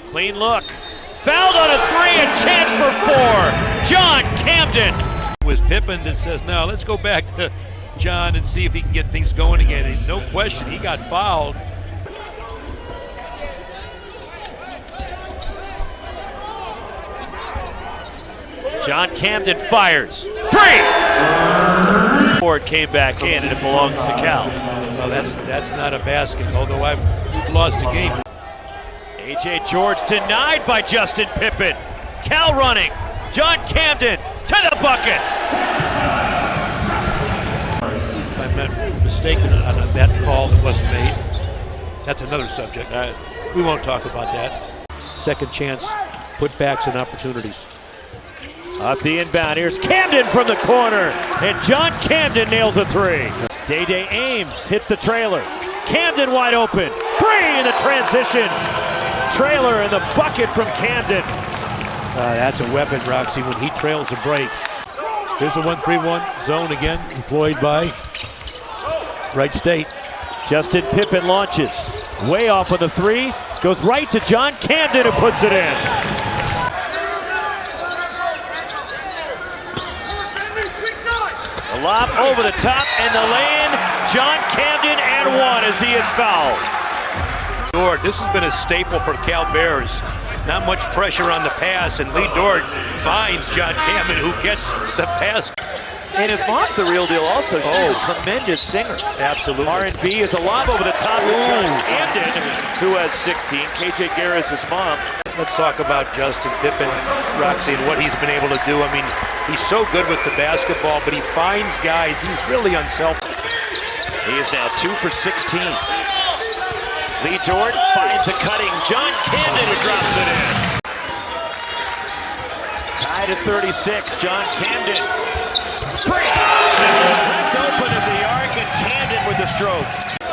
Clean look. Fouled on a three, a chance for four. John Camden. It was Pippen that says, no, let's go back to John and see if he can get things going again. And no question, he got fouled. John Camden fires. Three! Ford came back in, and it belongs to Cal. So that's not a basket, although we've lost a game. A.J. George denied by Justin Pippen. Cal running. John Camden to the bucket. If I'm not mistaken on that call that wasn't made, that's another subject. We won't talk about that. Second chance, putbacks and opportunities. Off the inbound, here's Camden from the corner, and John Camden nails a three. Day Ames hits the trailer. Camden wide open. Three in the transition. Trailer in the bucket from Camden. That's a weapon, Roxy, when he trails a break. Here's a 1-3-1 zone again, employed by Wright State. Justin Pippen launches. Way off of the three. Goes right to John Camden who puts it in. The lob over the top and the lay-in. John Camden and one as he is fouled. This has been a staple for Cal Bears. Not much pressure on the pass, and Lee Dort finds John Camden, who gets the pass. And his mom's the real deal also. She's a tremendous singer. Absolutely. R&B is a lob over the top of John Camden, who has 16. KJ Garrett's his mom. Let's talk about Justin Pippen, Roxy, and what he's been able to do. I mean, he's so good with the basketball, but he finds guys. He's really unselfish. He is now 2 for 16. Lee Dort finds a cutting. John Camden who drops it in. Tied at 36. John Camden. Three! Left open at the arc, and Camden with the stroke.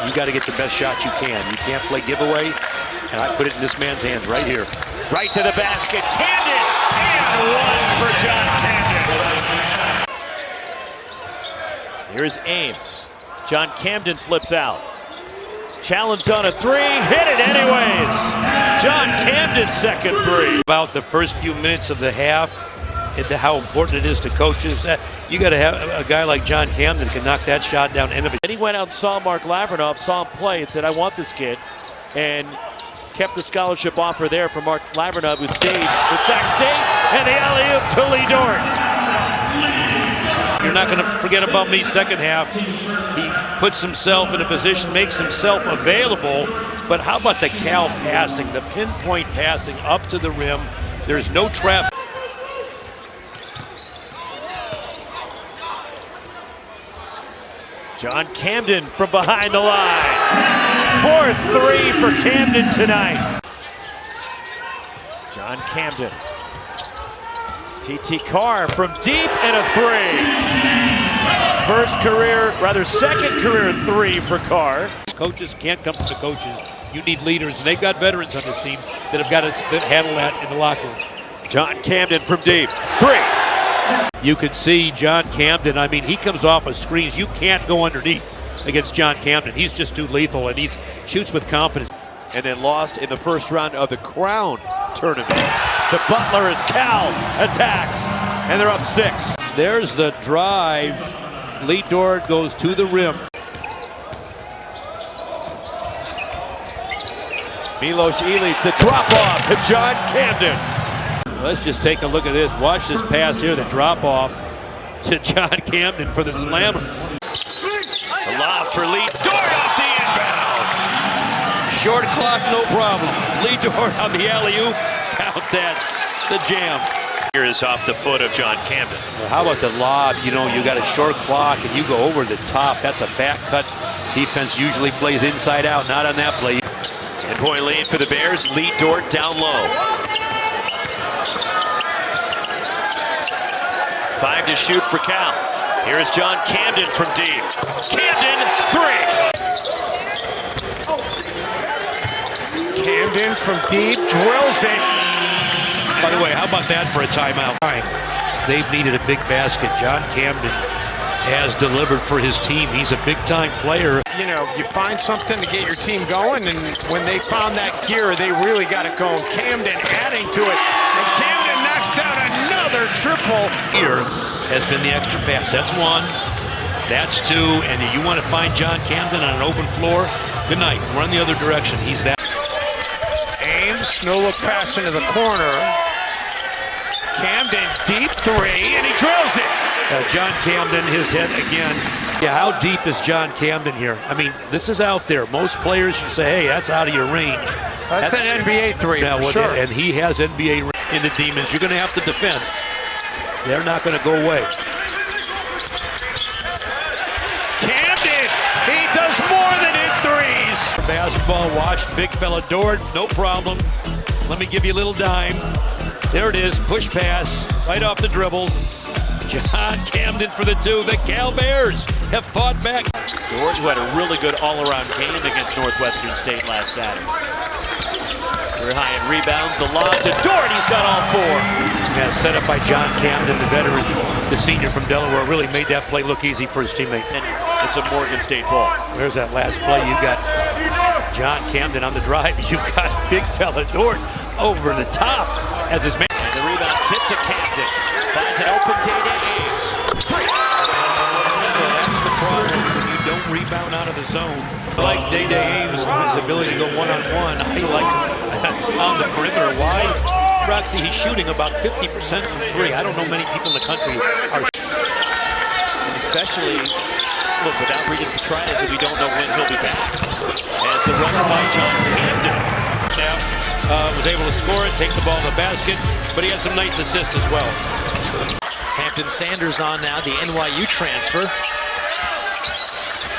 You got to get the best shot you can. You can't play giveaway, and I put it in this man's hands right here. Right to the basket. Camden! And one for John Camden. Here's Ames. John Camden slips out. Challenged on a three, hit it anyways. John Camden's second three. About the first few minutes of the half, and how important it is to coaches. You got to have a guy like John Camden can knock that shot down. End of it. Then he went out and saw Mark Lavrinoff, saw him play, and said, I want this kid. And kept the scholarship offer there for Mark Lavrinoff, who stayed with Sac State, and the alley-oop to Lee Dort. You're not going to forget about me second half. He puts himself in a position, makes himself available. But how about the Cal passing, the pinpoint passing up to the rim? There's no traffic. John Camden from behind the line. 4-3 for Camden tonight. John Camden. T.T. Carr from deep and a three. Second career three for Carr. Coaches can't come from the coaches. You need leaders, and they've got veterans on this team that have got to handle that in the locker room. John Camden from deep. Three. You can see John Camden. I mean, he comes off of screens. You can't go underneath against John Camden. He's just too lethal, and he shoots with confidence. And then lost in the first round of the Crown tournament to Butler as Cal attacks, and they're up 6. There's the drive. Lee Dort goes to the rim. Milos Ilic, the drop off to John Camden. Let's just take a look at this. Watch this pass here, the drop off to John Camden for the slammer. The lob for Lee Dort off the inbound. Short clock, no problem. Lee Dort on the alley-oop. Count that. The jam. Here is off the foot of John Camden. Well, how about the lob? You know, you got a short clock and you go over the top. That's a back cut. Defense usually plays inside out, not on that play. 10-point lead for the Bears. Lee Dort down low. 5 to shoot for Cal. Here's John Camden from deep. Camden, 3. Camden from deep, drills it. By the way, how about that for a timeout? They've needed a big basket. John Camden has delivered for his team. He's a big-time player. You know, you find something to get your team going, and when they found that gear, they really got it going. Camden adding to it, and Camden knocks down another triple. Here has been the extra pass. That's one. That's two. And you want to find John Camden on an open floor? Good night. Run the other direction. He's that. Ames, no look pass into the corner. Camden, deep three, and he drills it. John Camden, his head again. Yeah, how deep is John Camden here? I mean, this is out there. Most players should say, hey, that's out of your range. That's an NBA three, yeah, for sure. And he has NBA in the Demons. You're going to have to defend. They're not going to go away. Camden, he does more than hit threes. Basketball, watched, big fella Dort, no problem. Let me give you a little dime. There it is, push pass, right off the dribble. John Camden for the two. The Cal Bears have fought back. Dort, who had a really good all-around game against Northwestern State last Saturday. Very high in rebounds. The lob to Dort. He's got all four. Yeah, set up by John Camden, the veteran, the senior from Delaware. Really made that play look easy for his teammate. And it's a Morgan State ball. There's that last play. You got John Camden on the drive. You've got big fella Dort over the top as his man. And the rebound tip to Camden. Finds an open Day-Day Ames. That's the problem when you don't rebound out of the zone. I like Day-Day Ames and his ability to go one-on-one. I like on the perimeter. Why? Roxy, he's shooting about 50% from three. I don't know many people in the country are. Especially, look, without Regis Petrides, we don't know when he'll be back. As the runner by John Camden. Now, was able to score it, take the ball to the basket, but he had some nice assists as well. Hampton Sanders on now, the NYU transfer.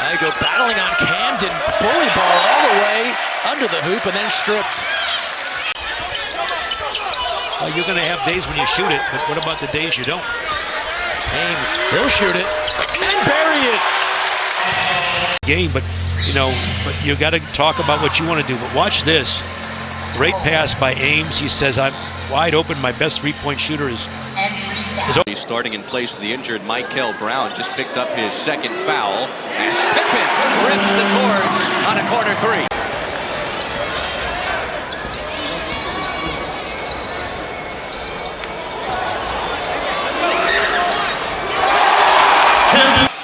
They go battling on Camden. Bully ball all the way under the hoop and then stripped. Well, you're going to have days when you shoot it, but what about the days you don't? Ames, he'll shoot it and bury it. Game, but you got to talk about what you want to do. But watch this. Great pass by Ames. He says, I'm wide open. My best three-point shooter is He's starting in place of the injured Michael Brown. Just picked up his second foul. As Pippen rips the cords on a corner three.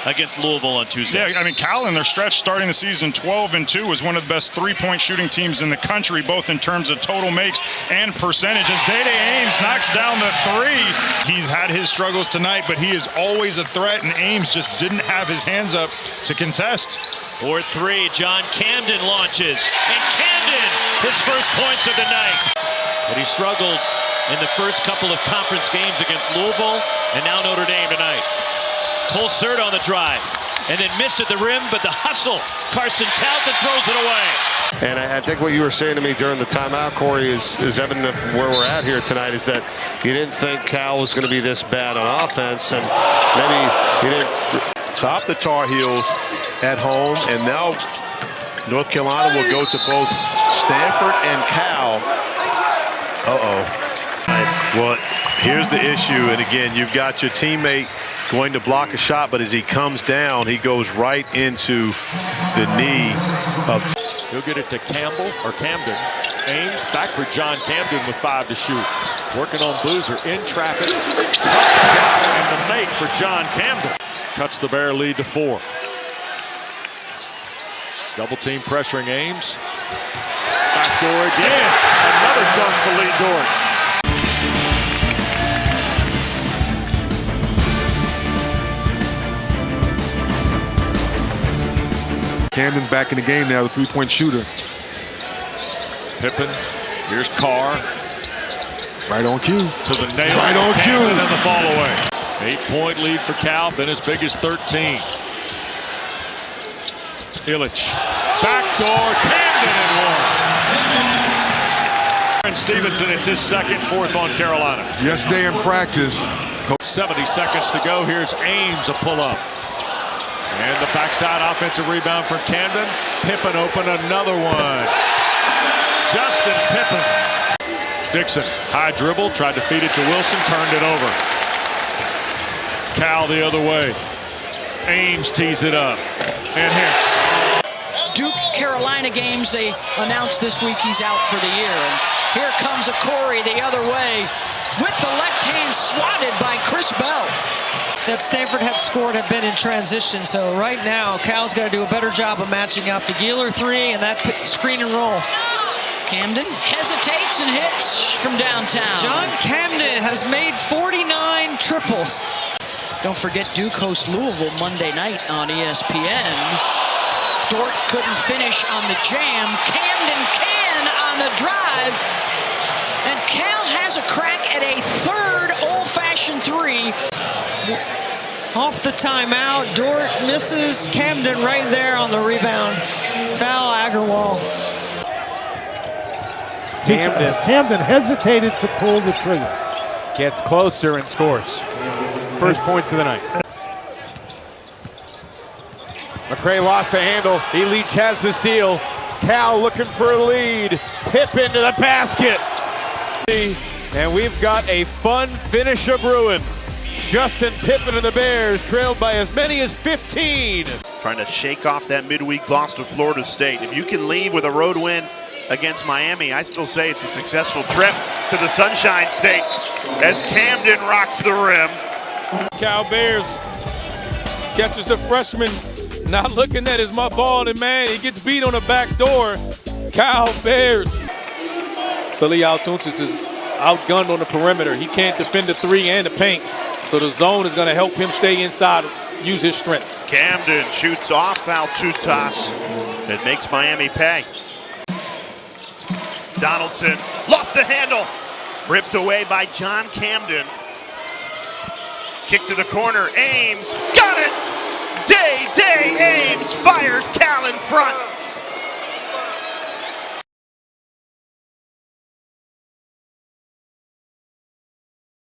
Against Louisville on Tuesday. Yeah, I mean, Cal in their stretch starting the season 12-2 was one of the best three-point shooting teams in the country, both in terms of total makes and percentages. Day-Day Ames knocks down the three. He's had his struggles tonight, but he is always a threat, and Ames just didn't have his hands up to contest. For three, John Camden launches. And Camden, his first points of the night. But he struggled in the first couple of conference games against Louisville, and now Notre Dame tonight. Cole Surt on the drive, and then missed at the rim, but the hustle. Carson Talton throws it away. And I think what you were saying to me during the timeout, Corey, is evident of where we're at here tonight, is that you didn't think Cal was going to be this bad on offense, and maybe you didn't. Top the Tar Heels at home, and now North Carolina will go to both Stanford and Cal. Well, here's the issue, and again, you've got your teammate going to block a shot, but as he comes down, he goes right into the knee of. He'll get it to Campbell or Camden. Ames back for John Camden with 5 to shoot. Working on Boozer in traffic. And the make for John Camden. Cuts the Bear lead to 4. Double team pressuring Ames. Backdoor again. Another dunk for Lee Dort. Camden back in the game now, the three-point shooter. Pippen, here's Carr. Right on cue. To the nail. Right on cue. And then the ball away. 8-point lead for Cal, been as big as 13. Illich. Backdoor, Camden and 1. And Stevenson, it's his second, 4th on Carolina. Yesterday in practice. 70 seconds to go. Here's Ames, a pull-up. And the backside offensive rebound from Camden. Pippen open, another one. Justin Pippen. Dixon, high dribble, tried to feed it to Wilson, turned it over. Cal the other way. Ames tees it up and hits. Duke Carolina games, they announced this week he's out for the year. And here comes a Corey the other way with the left hand swatted by Chris Bell. That Stanford had scored have been in transition, so right now Cal's got to do a better job of matching up the Geeler three and that screen and roll. Camden hesitates and hits from downtown. John Camden has made 49 triples. Don't forget Duke hosts Louisville Monday night on ESPN. Dort couldn't finish on the jam. Camden can on the drive. And Cal has a crack at a third old-fashioned three. Off the timeout, Dort misses Camden right there on the rebound. Foul Agarwal. Camden hesitated to pull the trigger. Gets closer and scores. First points of the night. McCray lost the handle. Leach has the steal. Cal looking for a lead. Pippen to the basket. And we've got a fun finish of brewing. Justin Pippen and the Bears trailed by as many as 15. Trying to shake off that midweek loss to Florida State. If you can leave with a road win against Miami, I still say it's a successful trip to the Sunshine State as Camden rocks the rim. Cal Bears catches the freshman not looking at his ball, and man, he gets beat on the back door. Cal Bears. Salih Altunsis is outgunned on the perimeter. He can't defend the three and the paint, so the zone is going to help him stay inside, use his strengths. Camden shoots off Altutas. It makes Miami pay. Donaldson lost the handle. Ripped away by John Camden. Kick to the corner. Ames got it. Day Ames fires Cal in front.